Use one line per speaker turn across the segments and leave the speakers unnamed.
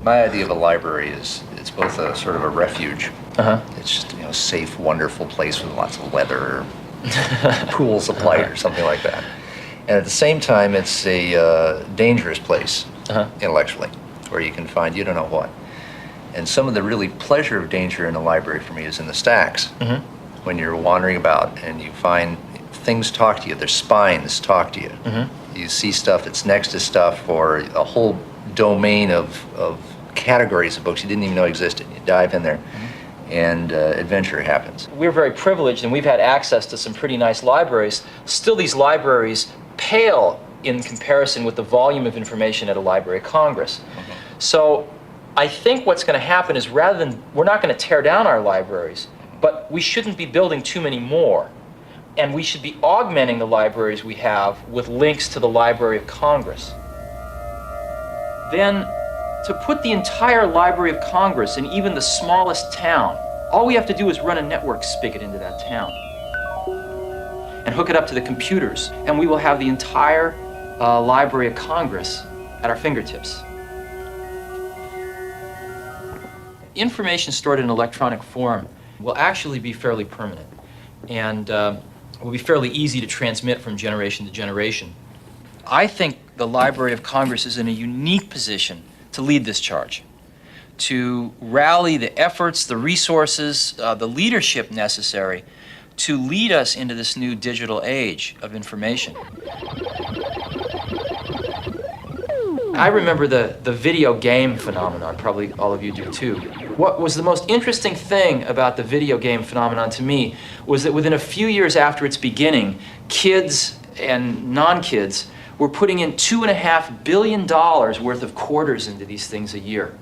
My idea of a library is it's both a sort of a refuge.
Uh-huh.
It's just, safe, wonderful place with lots of leather, pools of light or something like that. And at the same time, it's a dangerous place intellectually, where you can find you don't know what. And some of the really pleasure of danger in a library for me is in the stacks.
Mm-hmm.
When you're wandering about and you find things talk to you, their spines talk to you.
Mm-hmm.
You see stuff that's next to stuff, or a whole domain of categories of books you didn't even know existed. You dive in there, and adventure happens.
We're very privileged, and we've had access to some pretty nice libraries. Still, these libraries pale in comparison with the volume of information at a Library of Congress.
Mm-hmm.
So I think what's going to happen is, rather than, we're not going to tear down our libraries, but we shouldn't be building too many more. And we should be augmenting the libraries we have with links to the Library of Congress. Then, to put the entire Library of Congress in even the smallest town, all we have to do is run a network spigot into that town and hook it up to the computers, and we will have the entire Library of Congress at our fingertips. Information stored in electronic form will actually be fairly permanent, and will be fairly easy to transmit from generation to generation. I think the Library of Congress is in a unique position to lead this charge, to rally the efforts, the resources, the leadership necessary to lead us into this new digital age of information. I remember the video game phenomenon, probably all of you do too. What was the most interesting thing about the video game phenomenon to me was that within a few years after its beginning, kids and non-kids were putting in $2.5 billion worth of quarters into these things a year.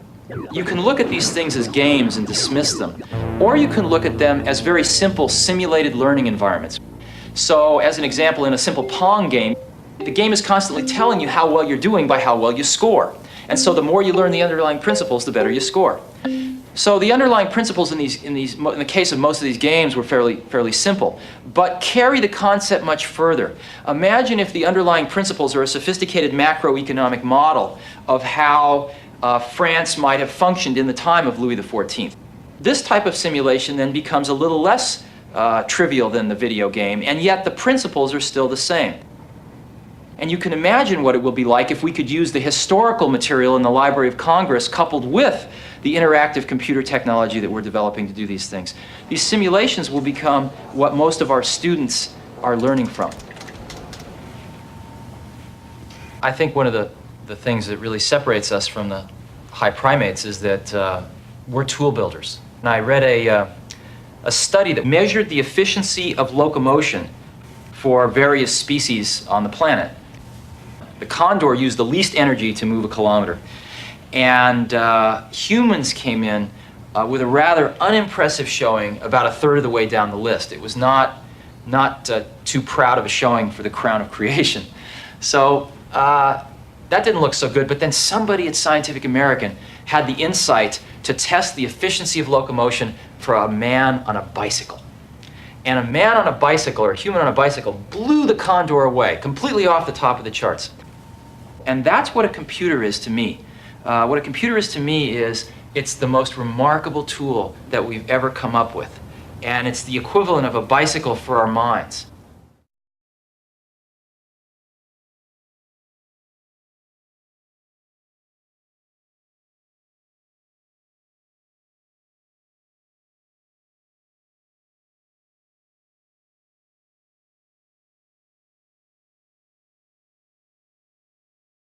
You can look at these things as games and dismiss them, or you can look at them as very simple simulated learning environments. So, as an example, in a simple Pong game, the game is constantly telling you how well you're doing by how well you score. And so the more you learn the underlying principles, the better you score. So the underlying principles in the case of most of these games were fairly simple, but carry the concept much further. Imagine if the underlying principles are a sophisticated macroeconomic model of how France might have functioned in the time of Louis XIV. This type of simulation then becomes a little less trivial than the video game, and yet the principles are still the same. And you can imagine what it will be like if we could use the historical material in the Library of Congress coupled with the interactive computer technology that we're developing to do these things. These simulations will become what most of our students are learning from. I think one of the things that really separates us from the high primates is that we're tool builders. And I read a study that measured the efficiency of locomotion for various species on the planet. The condor used the least energy to move a kilometer. And humans came in with a rather unimpressive showing about a third of the way down the list. It was not too proud of a showing for the crown of creation. So that didn't look so good, but then somebody at Scientific American had the insight to test the efficiency of locomotion for a man on a bicycle. And a man on a bicycle, or a human on a bicycle, blew the condor away, completely off the top of the charts. And that's what a computer is to me. What a computer is to me is, it's the most remarkable tool that we've ever come up with. And it's the equivalent of a bicycle for our minds.